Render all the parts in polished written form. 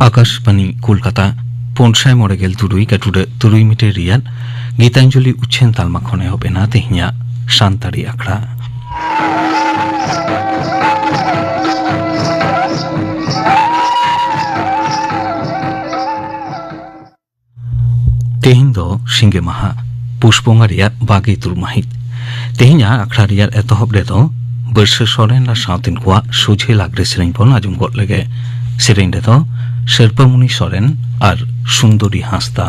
आकाशवाणी कलकाता पौनसाय मरेगेल तुरुई काटुरे तुरुई मिटे रियाल गीतांजलि उच्छेन तालमा खने होबे ना तेहिया शांतारी आखड़ा तेहिन दो सिंगे माहा पुष्पोंगा रिया बागे तुर माहित तेहिया आखड़ा रियाल एतोहब रे दो बर्ष सोरेन ला साउथिन कोआ सुझे लागरे सेरेन पन आजुम गट लगे सेरेन रे दो शेरपामुनि सोरेन और सुंदरी हांसदा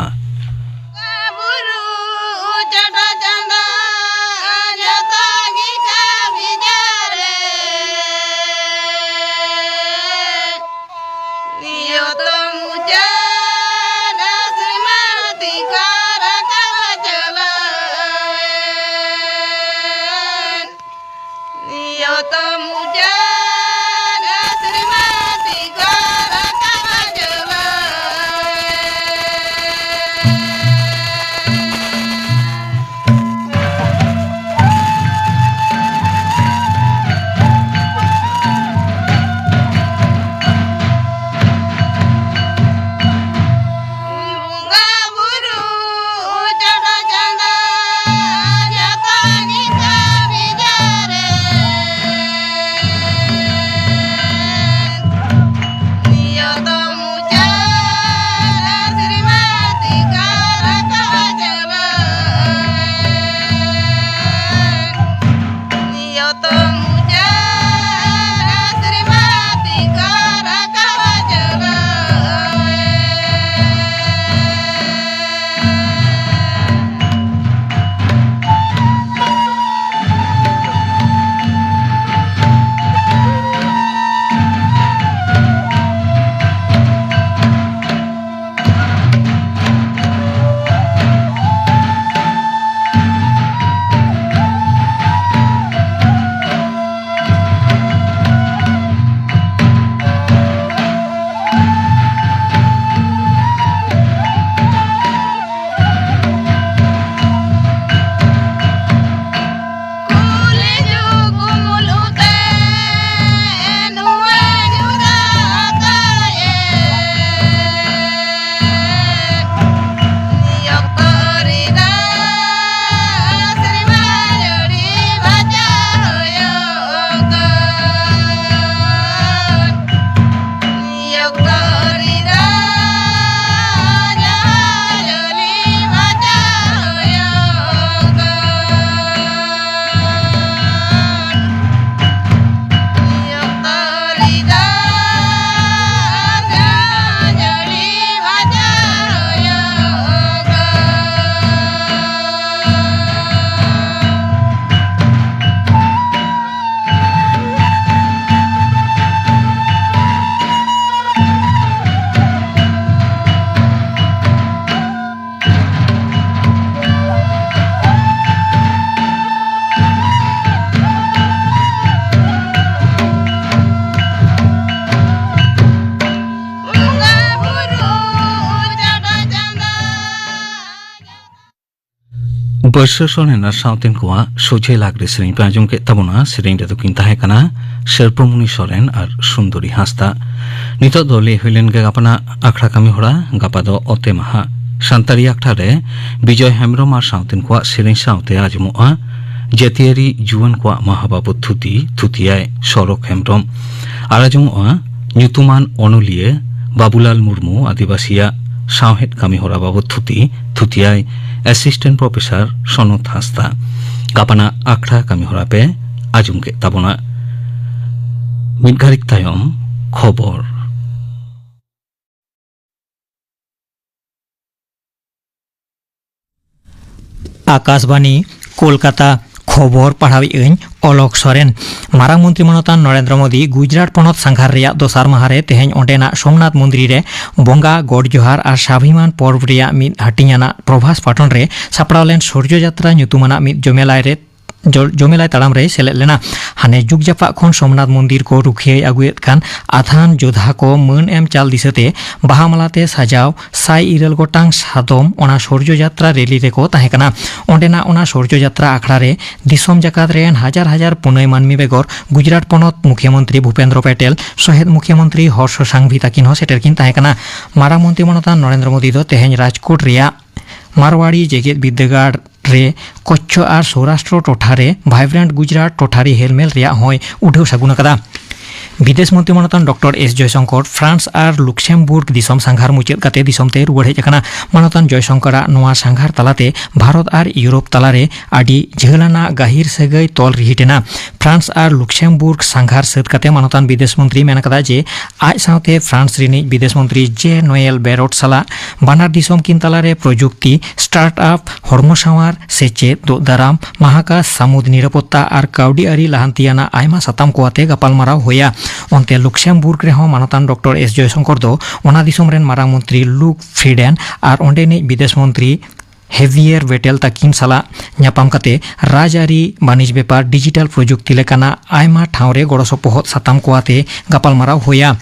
बर्ष सोरेन साउथिन कोआ सुझे लागरे सेरेन पे आजुम के तबना सेरेन रे दकिन ताहे कना शेरपामुनि सोरेन और सुंदरी हांसदा नितो दोले हइलेन गे गापना आखड़ा कामी होड़ा गापा दो ओते माहा शांतारी आखड़ा रे विजय हेम्ब्रम और साउथिन कोआ सेरेन साउते आजुमोआ जेतियारी जुवन कोआ महाबाबू थुती थुतियाय सड़क हेम्ब्रम और आजुमोआ ᱧᱩᱛᱩᱢᱟᱱ ᱚᱱᱚᱞᱤᱭᱟᱹ बाबूलाल मुर्मू आदिवासिया सावहेद कामी होरा बाबू थुती थुतियाय असिस्टेंट प्रोफेसर सनत हांसदा गापाना आखड़ा कामी होरा पे आजुम के ताबना मिद घारिक तायम खबर आकाशवाणी कोलकाता खबर पढ़ावी अलोक सोरेन मारांग मंत्री मनोतान नरेंद्र मोदी गुजरात पनत सांघार रेया दोसार माहारे तेहें ओंडेना सोमनाथ मंदिर रे बंगा गड़ जोहार और स्वाभिमान पर्व रेया मिद हाटिंगाना प्रभास पाटन रे सापड़ाव लेन सूर्य यात्रा ᱧᱩᱛᱩᱢᱟᱱᱟᱜ मिद जमेलाय रे जमेलाई ताड़ाम रे सेलेद लेना हाने जुग जापा खन सोमनाथ मंदिर को रुखिये आगुएद खान आथान जोधा को मन एम चाल दिसते बाहामालाते साजाव साई इरल गोटांग सादम ओना शौर्य यात्रा रैली रेको ताहेकना ओंडेना ओना शौर्य यात्रा आखड़ा रे दिसोम जाकात रेन हजार हजार पुनय मानमी बेगर गुजरात पनत मुख्यमंत्री भूपेन्द्र पेटेल सहेद मुख्यमंत्री हर्ष सांघवी ताकिन हो सेटेरकिन ताहेकना मारांग मंत्री मनतान नरेंद्र मोदी दो तेहें राजकोट रेया मारवाड़ी जेगेद विद्यागार रे कच्छ और सौराष्ट्र टोठारे भाइब्रेंट गुजरात टोठारी हेलमेल रेया होय उठाव सागुन कदा विदेश मंत्री मनतान डॉक्टर एस जयशंकर फ्रांस और लुक्सेमबुर्ग दिसम सांघार मुचाद काते दिसमते रुवाड़ हेज अकाना मनतान जयशंकरा नोआ सांघार तालाते भारत और यूरोप तालारे आडी झेलाना गाहिर सगै तोल रिहिटेना फ्रांस और लुक्सेमबुर्ग सांघार सद काते मनतान विदेश मंत्री मेन कदा जे आज साथे फ्रांस रिनि विदेश मंत्री जे नोएल बेरोट साला बानार दिसम किन तालारे प्रजुक्ति स्टार्टअप हर्म सावार सेचेद दो दाराम महाकाश सामुद निरापत्ता और काउडी आरी लाहांतियाना आयमा साताम कोआते गापालमाराव होया ओंते लुक्सेमबुर्ग रे मनतान डॉक्टर एस जयशंकर दो ओना दिसम रेन मारांग मंत्री लुक फ्रीडेन और ओंडेनि विदेश मंत्री हेवियर वेटेल ताकिन साला ᱧᱟᱯᱟᱢ कते राजारी बानिज बेपार डिजिटल प्रजुक्ति लेकाना आयमा ठावरे गड़सपोहद साताम कोआते गापालमाराव होया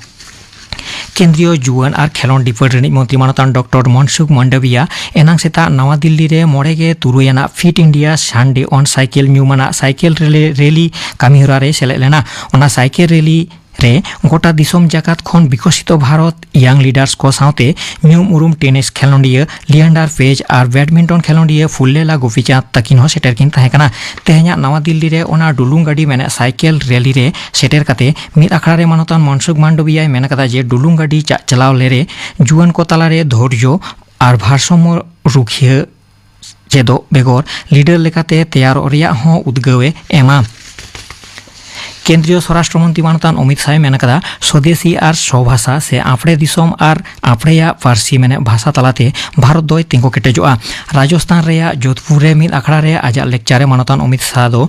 केंद्रीय जुआन और खेलोन डिपार्ट रिनिज मंत्री मनतान डॉक्टर मनसुख मंडविया एनांग सेता नवा दिल्ली रे मोड़ेगे तुरुयाना fit India Sunday on cycle न्यूमाना साइकिल रैली कामिहरा रे सेलेद लेना ओना साइकिल रैली रे गोटा दिसम जाकात खन विकसित भारत यांग लीडर्स को साथे न्यूम उरुम टेनिस खेलोंडिया लिएंडर पेज और बैडमिंटन खेलोंडिया फुल्लेला गोपीचांद तकिन हो सेटेरकिन ताहेकना तेहेंया नवा दिल्ली रे ओना डुलुंग गाड़ी मेने साइकिल रैली रे सेटेर काते मिद आखड़ा रे मनतान मनसुख मांडविया मेन कदा जे डुलुंग गाड़ी चलाव लेरे जुआन को तालारे धैर्य और भारसाम्य रुखिया चेदो बेगर लीडर लेकाते तैयार रेया हो उद्गावे एमा केंद्रीय स्वराष्ट्र मंत्री मनतान अमित शाह मेन कदा स्वदेशी और स्वभाषा से आपड़े दिसम और आपड़ेया फारसी मेने भाषा तालाते भारत दो तिंगो केटेजोआ राजस्थान रेया जोधपुर रे मिद आखड़ा रे आजा लेक्चारे मनतान अमित शाह दो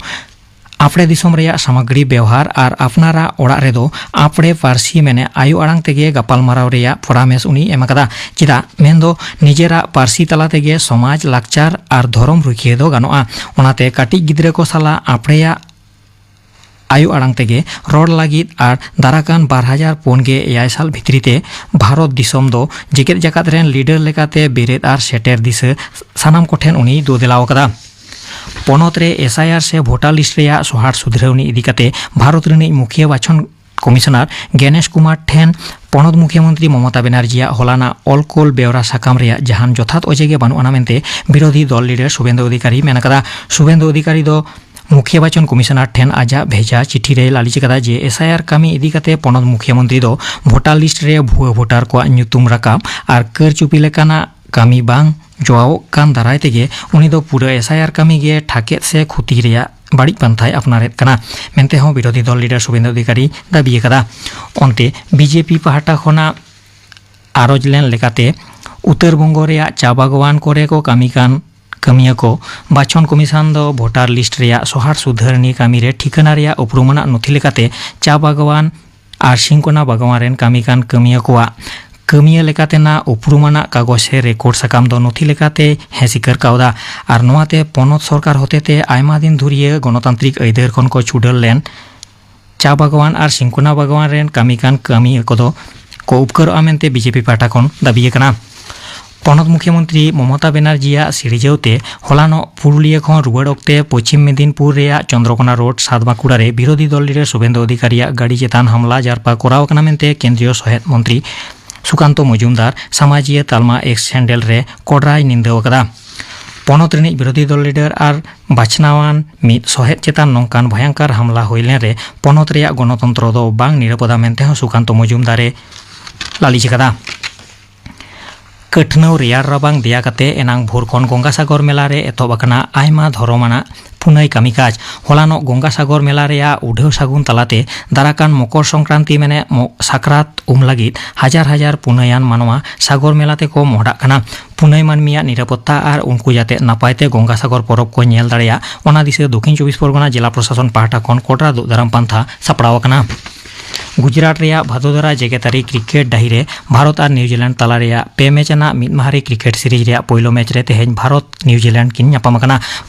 आपड़े दिसम रेया सामग्री व्यवहार और अपनारा ओड़ा रेदो आपड़े फारसी मेने आयु आड़ांग तेगे गापालमाराव रेया परामेश उनी एम कदा चिदा मेनदो निजेरा फारसी ताला तेगे समाज लाकचार और धर्म रुखिये दो गानोआ ओनाते काटिज गिद्रे को साला आपड़ेया आयु आड़ांग तेगे रोड लागिद और दाराकान 2005 साल भित्रीते भारत दिसम दो जेकेत जाकात रेन लीडर लेकाते बेरेद और सेटेर दिसे सानाम कोठेन उनी दो देलाव कदा पनत रे एसआईआर से भोटार लिस्ट रेया सोहार सुधरावनी इदी काते भारत रिनिज मुखिया बाछन कमिशनार गणेश कुमार ठेन पनत मुख्यमंत्री ममता बेनार्जिया हलाना अलकोल बेवरा साकाम रेया जहान जथात अजेगे बानुआना मेनते विरोधी दल लीडर शुभेंदु अधिकारी मेन कदा शुभेंदु अधिकारी दो मुखिया बाचन कमिशनार ठेन आजा भेजा चिठी रे लालिच कदा जे एसआईआर कामी इदी काते पनत मुख्यमंत्री दो भोटार लिस्ट रे भुआ भोटार को ᱧᱩᱛᱩᱢ राकाब और कर चुपी लेकाना कामी बांग जोआव कान दाराय तेगे उनी दो पूरा एसआईआर कामी गे ठाकेत से खुती रेया बाड़ी पंथाय अपनारेत कना मेनते हो विरोधी दल लीडर शुभेंदु अधिकारी दाबी कदा ओंते बीजेपी पाहटा खना आरोज लेन लेकाते उत्तर बंग रेया चा बागवान कोरे को कामी कान कमिया को बाछन कमिशन दो भोटार लिस्ट रेया सोहार सुधारनी कामी रे ठिकाना रेया उपरुमना नथि लेकाते चा बागवान और सिंकोना बागवान रेन कामी कान कमिया कोआ कमिया लेकाते ना उपरुमना कागज से रेकर्ड साकाम दो नथि लेकाते हेसिकर कावदा और नोआते पनत सरकार होतेते आयमा दिन धुरिये गणतांत्रिक अयदार खन को छुडल लेन चा बागवान और सिंकोना बागवान रेन कामी कान कमिया कोदो को उपकर आमेनते बीजेपी पार्टा खन दाबी कना पनत मुख्यमंत्री ममता बेनार्जिया सिरिजाउते हलानो पुरुलिया खन रुवाड़ ओक्ते पश्चिम मेदिनीपुर रेया चंद्रकोना रोड सातबाकुड़ा रे विरोधी दल लीडर शुभेंदु अधिकारिया गाड़ी चेतान हमला जारपा कराव कना मेनते केंद्रीय सहायक मंत्री सुकांत मजुमदार सामाजिक तालमा एक्स हैंडल रे कोडराय निंदा कदा पनत रिनिज विरोधी दल लीडर और बाछनावान मिद सहेद चेतान नौकान भयंकर हमला होइलेन रे पनत रेया गणतंत्र दो बांग निरापदा मेनते हो सुकांत मजुमदारे लालिच कदा कठनौ रेयार राबांग देया काते एनांग भोर खन गंगासागर मेला रे एतहब आकाना आयमा धरमाना पुनय कामी काज हलानो गंगासागर मेला रेया उढेव सागुन तालाते दाराकान मकर संक्रांति मेने साकरात लागिद हजार हजार पुनयान मानवा सागर मेलाते को मोहड़ा काना पुनय मानमिया निरापत्ता और उनको जाते नापायते गंगासागर परब को नेल दाड़ेया ओना दिसे दक्षिण 24 परगना जिला प्रशासन पाहटा खन कोटरा दाराम पांथा सापड़ाव काना गुजरात रेया भादोदरा जेगेतारी क्रिकेट डाही रे भारत और न्यूजीलैंड तला रेया पे मैच ना मिद माहारी क्रिकेट सीरीज रेया पहिलो मैच रे तेहेñ भारत न्यूजीलैंड किन ᱧᱟᱯᱟᱢ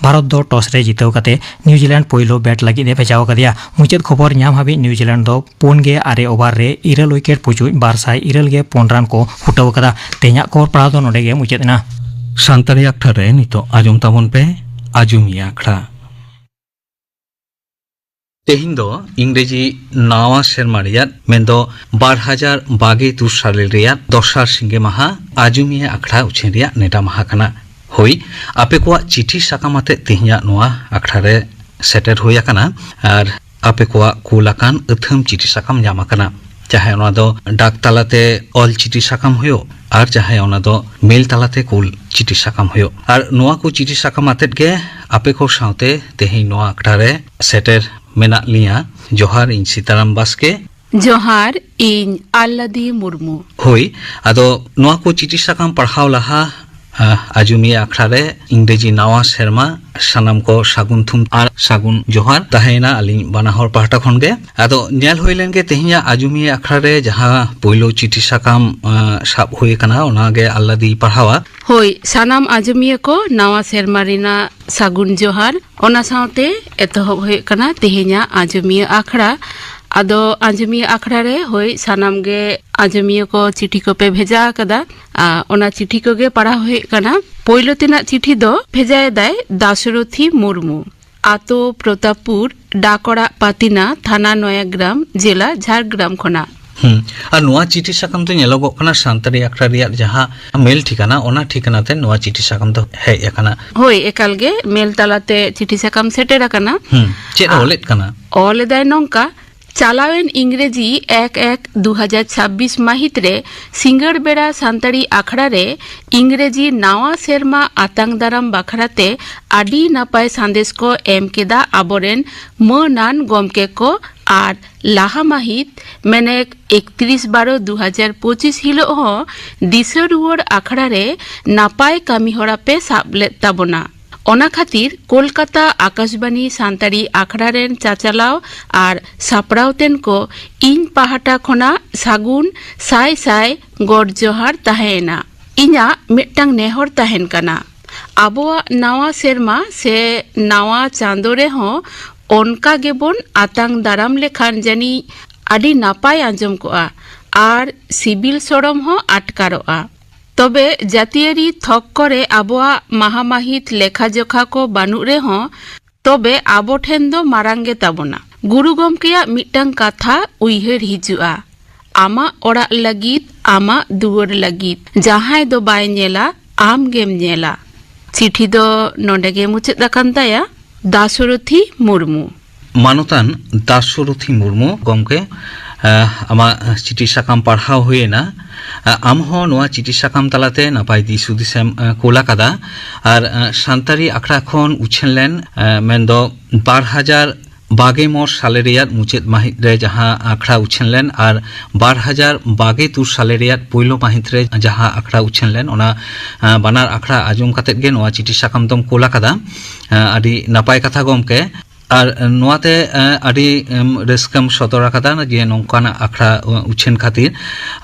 भारत दो टॉस रे जिताव काते न्यूजीलैंड पहिलो बैट लगी दे भेजाव कदिया मुचाद खबर ᱧᱟᱢ हाबी न्यूजीलैंड दो 4 ओवर रे 2 विकेट पुचुज 204 रन को हुटाव कदा तेहेñाग खबर पढ़ाव दो नोडे गे मुचादना सानतारी आखड़ा रे नितो आजम ताबन पे आजुमिया आखड़ा तेहिं दो इंग्रेजी नावा सेरमा रेयाद मेनदो 2022 साल रेयाद दसार सिंगे माहा आजुमिया आखड़ा उछेन रेयाद नेटा माहा कना होई आपे को चिठी साकामाते तेहिंया नोआ आखड़ा रे सेटेर होया कना आर आपे को कुलाकान अथम चिठी साकाम ᱧᱟᱢ आकना चाहे ओना दो डाक तालाते ऑल चिठी साकाम होयो और चाहे ओना दो मेल तालाते कुल चिठी साकाम होयो और नोआ को चिठी साकाम आतेत गे आपे को साउते तेहिं नोआ आखड़ा रे सेटेर मेना लिया जोहार इन सीताराम बास्के जोहार इन आल्लादी मुर्मू होई आदो नोआ को चिठी साकाम पढ़ाव लहा आजुमिया आखड़ा रे इंग्रेजी नावा सेरमा सानाम को सागुन थुम और सागुन जोहार ताहेना अलिं बानाहर पाहटा खनगे आदो नेल होइलेन गे तेहिंया आजुमिया आखड़ा रे जहां पहिलो चिठी साकाम साब होय कना ओनागे आल्लादी पढ़ावा होई सानाम आजुमिया को नावा सेरमा रिना सागुन जोहार ओना साउते एतहब होय कना तेहिंया आजुमिया आखड़ा आदो आजुमिया आखड़ा रे होई सानाम गे आजुमिया को चिठी को पे भेजा कदा ओना चिठी को गे पढ़ा होय कना पहिलो तिना चिठी दो भेजाए दाय दाशरथी मुर्मू आतो प्रतापपुर डाकड़ा पातिना थाना नयाग्राम जिला झारग्राम खना और नोआ चिठी साकाम तो नेलोगो कना सानतारी आखड़ा रिया जहां मेल ठिकाना ओना ठिकाना ते नोआ चिठी साकाम तो हेज एकना होय एकाल गे मेल तालाते चिठी साकाम सेटेर कना चेद ओलेत कना ओलेदाय नोंका चालावेन इंग्रेजी 1-1-2026 माहित रे सिंगड़ बेड़ा सानतारी आखड़ा रे इंग्रेजी नावा सेरमा आतांग दाराम बाखराते आडी नापाय संदेश को एम केदा आबोरेन मनान गमके को आर लाहा माहित मेनेक 31-12-2025 हिलो हो दिशा रुवर आखड़ा रे नापाय कामी होरा पे साबले ताबोना ओना खातिर कोलकाता आकाशबाणी सानतारी आखड़ा रेन चाचालाव और सापड़ावतेन को इन पाहाटा खना सागुन साय साय गॉड जोहार ताहेना इना मिटटांग नेहर ताहेन कना आबोआ नावा सेरमा से नावा चांदो रे हो ओनका गेबोन आतांग दाराम लेखान जानी आडी नापाय आंजम कोआ आर सिबिल सोरम हो आटकारोआ तबे जातियारी थक करे आबोआ महामाहित लेखा जोखा को बानु रे हो तबे आबो ठेन दो मारांगे ताबोना गुरु गमकेया मिटटांग काथा उइहेर हिजुआ आमा ओड़ा लगित आमा दुवर लगित जहां दो बाय नेला आम गेम नेला चिठी दो नोंडे गे मुचेद आकान ताया दाशरथी मुर्मू मानतान दाशरथी मुर्मू गमके आमा चिठी साकाम पढ़ाव हुएना आम हो नोआ चिठी साकाम तलाते नापाय दिस हुदिसेम कोलाकादा और सानतारी आखड़ा खन उछेन लेन मेनदो 2022 साले रेयाद मुचेद माहित रे जहां आखड़ा उछेन लेन और 2022 साले रेयाद पहिलो माहित रे जहां आखड़ा उछेन लेन ओना बानार आखड़ा आजम कातेत गे नोआ चिठी साकाम दम कोलाकादा आदि नापाय कथा गमके और नोआते आदि रस्कम सदर कदा जे नोंकाना आखड़ा उछेन खातिर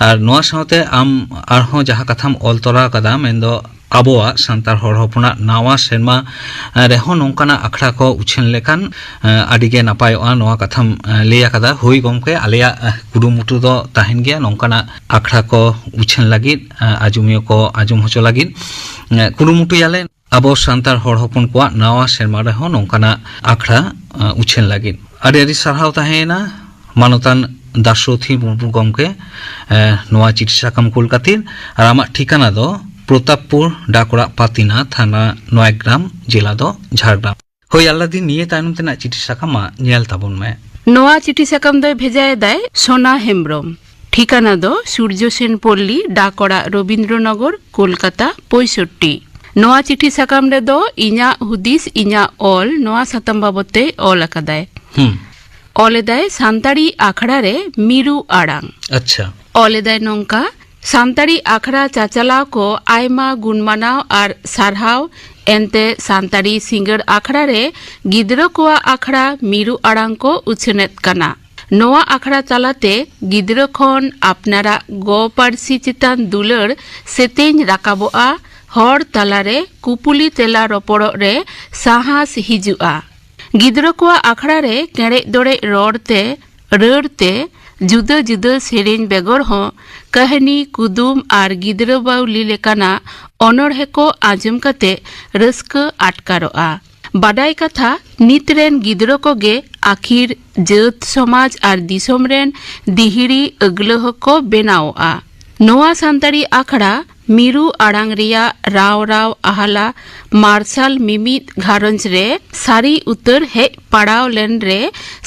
और नोआ साउते आम आरहों जहां कथाम ऑल तोरा कदा मेनदो आबोआ सान्तार हर हपना नावा सेरमा रेहो नोंकाना आखड़ा को उछेन लेकान आदि गे नापायोआ नोआ कथाम लेया कदा होई गमके आलेया कुरुमुटु दो ताहेन गया नोंकाना आखड़ा को उछेन लागिद आजुमियो को आजुम होचो लागिद कुरुमुटु याले आबो सान्तार हर हपन को नावा सेरमा रेहो नोंकाना आखड़ा उछेन लागिद आदि आदि सारहाव ताहेना मानतान दाशरथी मुर्मू गमके नोआ चिठी साकाम कुल खातिर और आमा ठिकाना दो प्रतापपुर डाकड़ा पातिना थाना नयाग्राम जिला दो झारग्राम होय आल्लादी निये तायनम तेना चिठी साकामा नेल ताबन मे नोआ चिठी साकाम दो भेजाए दाय सोना हेम्ब्रम ठिकाना दो सूर्य सेन पल्ली डाकड़ा रवींद्रनगर कोलकाता 65 नोआ चिठी साकाम रे दो इना हुदिस इना ऑल नोआ साताम बाबते ऑल अकादाय ऑलेदाय सान्तारी आखड़ा रे मिरु आड़ांग अच्छा ऑलेदाय नोंका सान्तारी आखड़ा चाचालाव को आयमा गुणमानाव और सारहाव एनते सान्तारी सिंगड़ आखड़ा रे गिद्रो कोआ आखड़ा मिरु आड़ांग को उछनेत कना नोआ आखड़ा तालाते गिद्रा खन अपनारा गो पारसी चितान दुलर सेतेñ राकाबोआ हर तालारे कुपुली तेला रपड़ो रे साहस हिजुआ गिद्रा को आखड़ा रे केड़े दोड़े रोड़ते रड़ते जुदा जुदा सेरेñ बेगर हो कहानी कुदुम आर गिद्रा बाउली लेकाना अनड़हे को आजम कते रस्क आटकारोआ बाडाई कथा नितरेन गिद्रा को गे आखिर जात समाज आर दिसोम रेन दिहिड़ी अगलह को बेनाओआ नोआ सांताड़ी आखड़ा मीरू आड़ांग रिया राव राव आहाला मार्शल मिमित घारंज रे सारी उतर हे पड़ाव लेन रे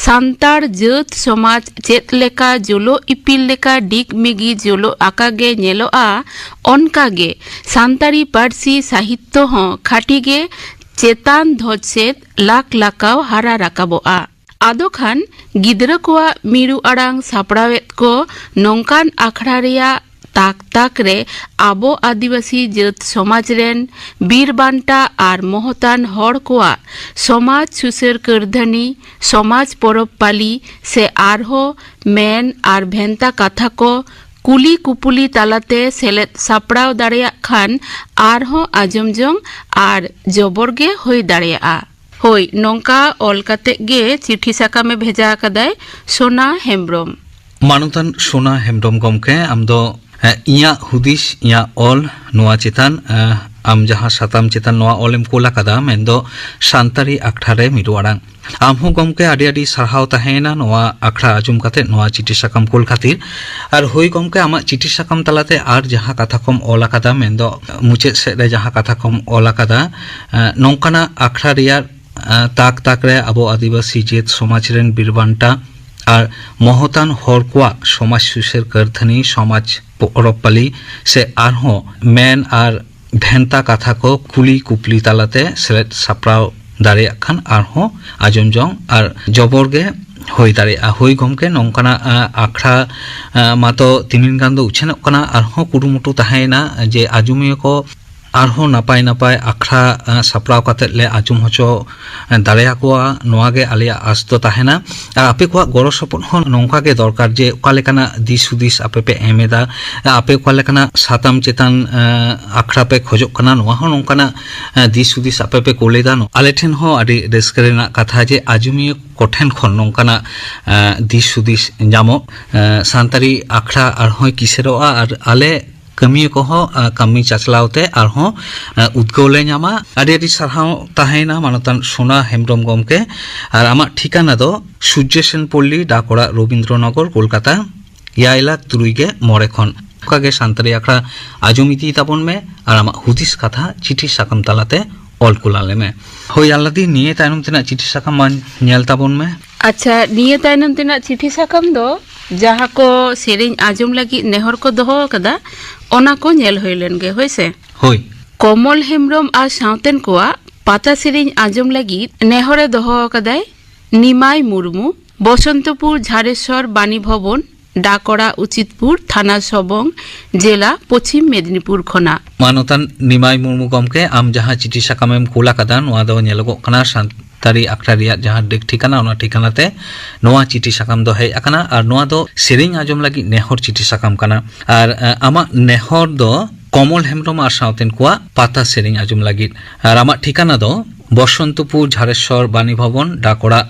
सांतार जात समाज चेत लेका जोलो इपिल लेका डिग मिगी जोलो आकागे नेलोआ ओनकागे सांतारी पारसी साहित्य हो खाटिगे चेतान धोचेत लाक लाकाव हारा राकाबोआ आदो खान गिद्रा कोआ मीरू आड़ांग सापड़ावेत को नोंकान आखड़ा रिया ताक ताक रे आबो आदिवासी जात समाज रेन बीर बांटा आर मोहतान हर कोआ समाज सुसर करधनी समाज परब पाली से आरहो मेन आर भेंता कथा को कुली कुपुली तालाते सेलेद सापड़ाव दाड़ेया खान आरहो आजम जोंग आर जबरगे होई दाड़ेया होई नोंका ऑल काते गे चिठी साकामे भेजा कदाय सोना हेम्ब्रम मानुतान सोना हेम्ब्रम गमके आमदो इया हुदिस इया ऑल नोआ चितान आम जहाँ साताम चितान नोआ ऑलेम कोला कदा मेंदो सांतारी आखड़ारे मिरु आड़ांग आमहो गमके आडी आडी सारहाव ताहेना नोआ आखड़ा आजुम काते नोआ चिठी साकाम कोल खातिर आर होई गमके आमा चिठी साकाम तालाते आर जहाँ कथा कम ऑला कदा मेंदो मुचे सेरे जहाँ कथा कम ऑला कदा नोंकाना आखड़ा रिया ताक ताक रे आबो आदिवासी जेत समाज रेन बिरबांटा और मोहतान हर कोआ समाज सुसेर करधनी समाज परबपाली से आरहो मेन आर भेंता कथा को कुली कुपली तालाते सेलेद सापड़ाव दाड़ेया खान आरहो आजम जोंग आर जबरगे होई दाड़ेया होई गमके नोंकाना आखड़ा मातो तिमिन गान दो उछेनोग काना आरहो कुरुमुटु ताहेना जे आजुमिया को आरहो नापाय नापाय आखड़ा सापड़ाव काते ले आजुम होचो दाड़ेया कोआ नोआगे आलिया आस दो ताहेना आर आपे कोआ गड़ो सपोर्ट हो नोंका गे दरकार जे ओका लेकाना दिस हुदिस आपे पे एमेदा आपे ओका लेकाना साताम चेतान आखड़ा पे खोजोग काना नोआ हो नोंकाना दिस हुदिस आपे पे कोलेदा नो आले ठेन हो आडी रस्का रेनाग कथा जे आजुमिया कोठेन खन नोंकाना दिस हुदिस जामो सांतारी आखड़ा आरहोय किसेरोआ आर आले कमी को कमी चाचलावते आरहों उद्गौले नामा आडी आडी सारहाव ताहेना मानतान सोना हेम्ब्रम गमके आर आमा ठिकाना दो सूर्य सेन पल्ली डाकोड़ा रवींद्रनगर कलकाता 6,03,9 खन कागे सांतारी आखड़ा आजम इदी ताबन में आर आमा हुदिस कथा चिठी साकाम तालाते ऑल कुलाले में होय आलादी निये तायनम तेना चिठी साकाम मान नेल ताबन में अच्छा निये तायनम तेना चिठी साकाम दो जहाँ को सेरेñ आजम लगी नेहर को दोहो कदा ओना को नेल होइलेन गे होइसे होय कमल हेम्ब्रम आ सावतेन कोआ पाता सेरेñ आजम लगी नेहरे दोहो कदाय निमाय मुर्मू बसंतपुर झारेश्वर बानी भवन डाकड़ा उचितपुर थाना सबंग जिला पश्चिम मेदिनीपुर खना मानतान निमाय मुर्मू गमके आम जहाँ चिठी साकामेम कोला कदा नोआ दो नेलगोग काना तारी आखड़ा रिया जहाँ डेक ठिकाना ओना ठिकानाते नोआ चिठी साकाम दो है अकाना और नोआ दो सेरेñ आजम लगी नेहर चिठी साकाम काना और आमा नेहर दो कमल हेम्ब्रम और सावतेन कोआ पाता सेरेñ आजम लगी और आमा ठिकाना दो बसंतपुर झारेश्वर बानी भवन डाकोड़ा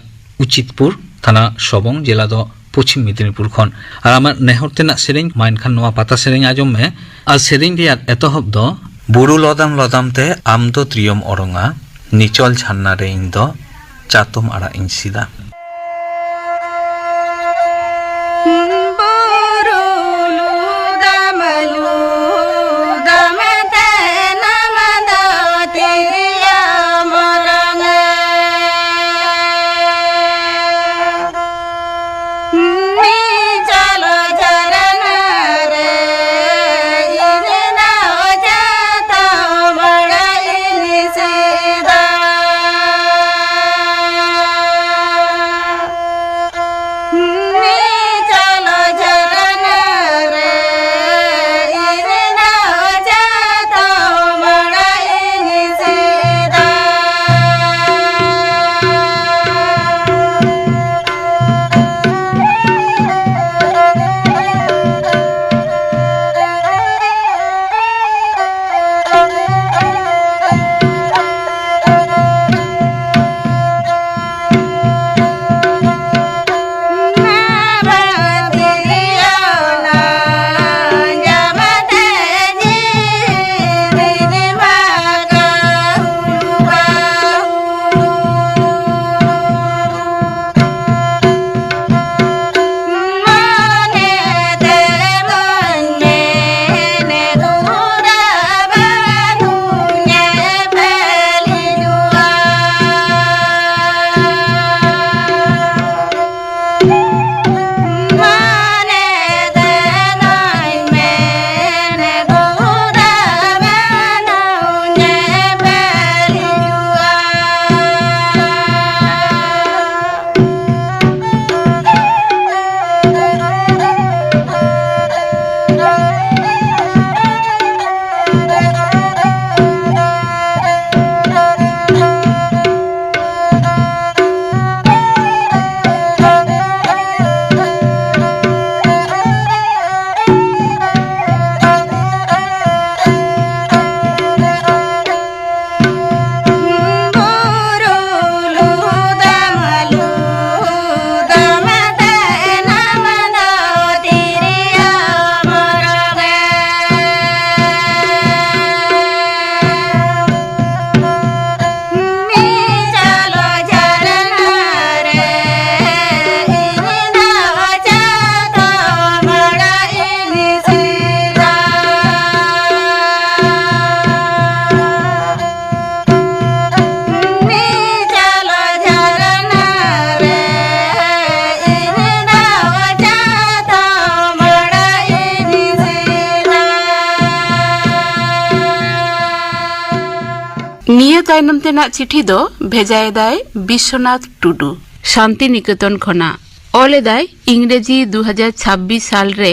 उचितपुर थाना सबंग जिला दो पश्चिम मेदिनीपुर खन और आमा नेहर तेना सेरेñ माइनखान नोआ पाता सेरेñ आजम में और सेरेñ रिया एतहब दो बुरु लदाम लदाम ते आम दो त्रियम अरंगा निचल छान्ना रे इन दो चातम आड़ा इन सीधा तायनम तेना चिठी दो भेजाएदाय विश्वनाथ टुडू शांतिनिकेतन खना ऑलेदाय इंग्रेजी 2026 साल रे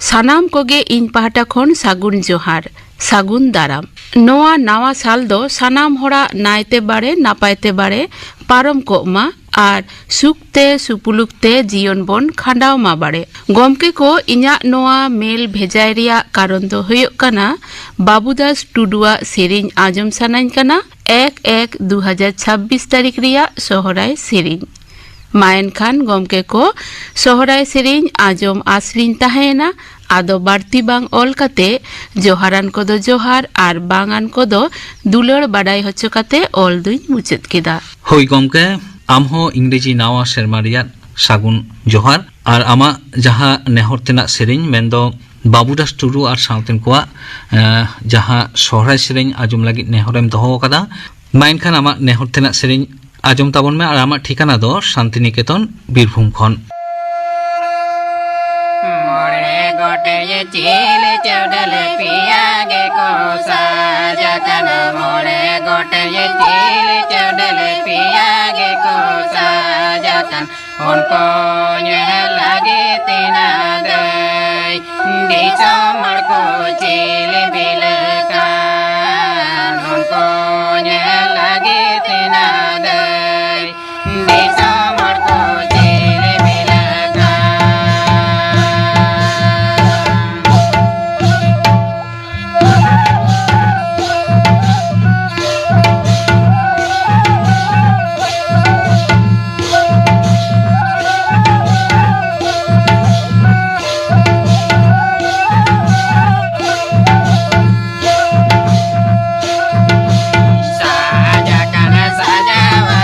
सानाम कोगे इन पाहटा खन सागुन जोहार सागुन दाराम नोआ नावा साल दो सानाम होड़ा नायते बाड़े नापायते बाड़े पारम कोमा आर सुखते सुपुलुकते जीवन बन खांडाव मा बाड़े गमके को इन्या नोआ मेल भेजाय रिया कारण दो हुयुग कना बाबूदास टुडुआ सेरिंग आजम सानाኝ कना 1-1-2026 तारीख रिया सोहराय सेरिंग मायन खान गमके को सोहराय सेरिंग आजम आसरिन ताहेना आदो बाड़ती बांग ऑल काते जोहारान कोदो जोहार आर बांगान कोदो दुलड़ बाडाय होचो काते ऑल दुई मुचेद केदा हई गमके आमहो इंग्रेजी नावा सेरमा रिया सागुन जोहार और आमा जहाँ नेहर तेना सेरिंग मेंदो बाबूदास टुडू और सावतेन कोआ जहाँ सोहराय सेरिंग आजम लगी नेहरेम दोहो कदा मायन खान आमा नेहर तेना सेरिंग आजम ताबन में और आमा ठिकाना दो शांतिनिकेतन बीरभूम खन चिल चौडल पियागे को साजकन मोरे गोटे चिल चौडल पियागे को साजकन उनको यह लगे तेना गई दिशा मड़को चिल बिलकान उनको यह लगे तेना गई दिशा मड़को चिल साजकन सजावा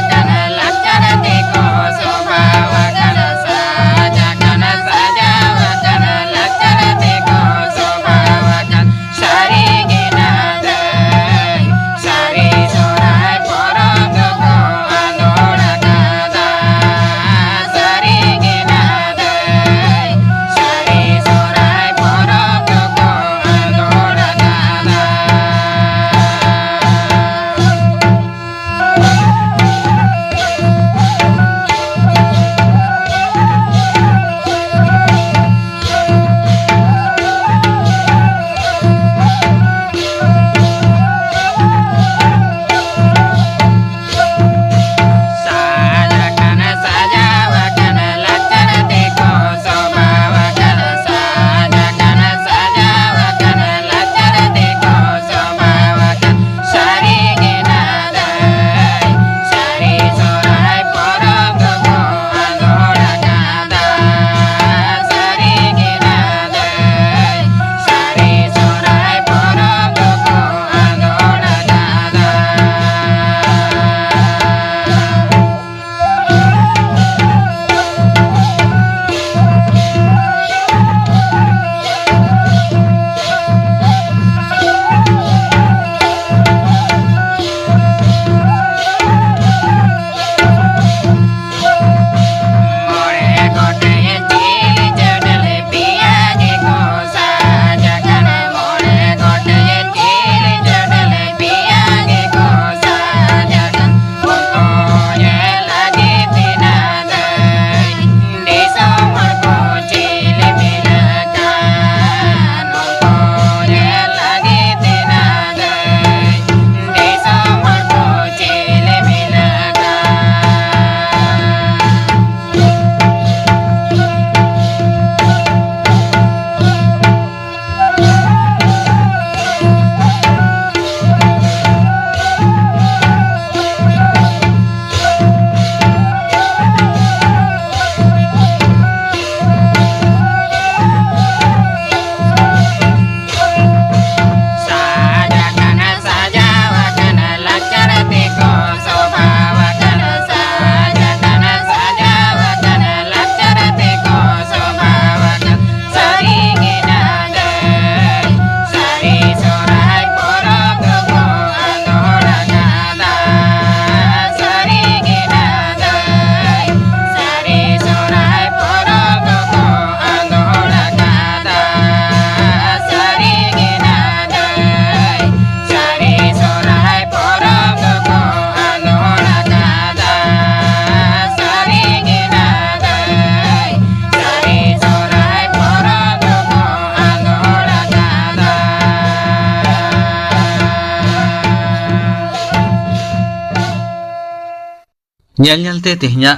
nyal nyalte tehnya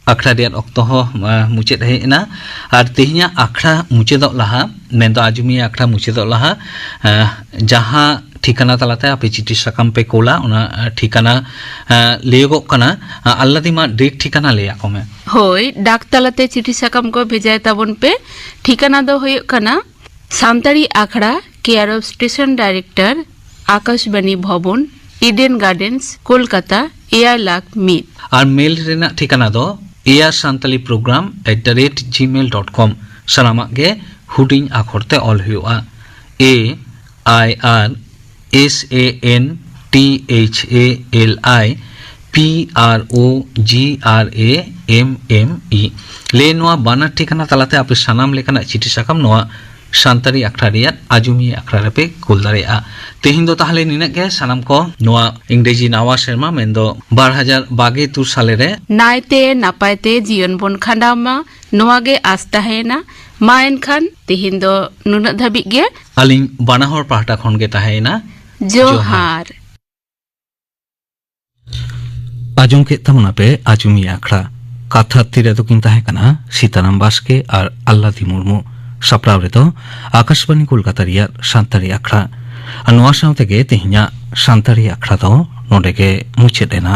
akhra riat okto ho muchet heina ar tehnya akhra muchedok laha mendo ajumi akhra muchedok laha jaha ঠিকানা তালাতে আপনি চিঠি সাকাম পে কোলা ওনা ঠিকানা লেগো কানা আল্লাদিমা ডেক ঠিকানা লেয়া কমে হই ডাক তালাতে চিঠি সাকাম को भेजाय ताबन पे ठिकाना दो हुयुग काना सानताड़ी आखड़ा care of station director Akashvani भवन इडेन गार्डन्स कोलकाता 1,00,000 আর মেল রেনা ঠিকানা দো airsantalipprogram@gmail.com সানামা গে হুডিং আখরতে অল হুয়া AIRSANTALIPROGRAMME ले नोआ बानार ठिकाना तालाते आपे सानाम लेखाना चिठी साकाम नोआ सानतारी आखड़ा रियात आजुमी आखड़ा पे कुल दाड़ेया तेहिं दो ताहले निना गे सानाम को नोआ इंग्रेजी नावा शर्मा मेंदो 2022 साले रे नायते नापायते जीवन बन खांडामा नोआगे आस्ता है ना मा एनखान तेहिं दो नुना धाबी गे अलिंग बानाहर पाहटा खन गे ताहेना जोहार आजम के तमना पे आजुमी आखड़ा काथा तीरे तो किंता है कना सीताराम बास्के और अल्लादी मुर्मू सप्राव रे तो आकाशवाणी कोलकाता रिया शांतारी आखड़ा अनवा सावते गे तेहिया शांतारी आखड़ा तो नोडे के मुचे देना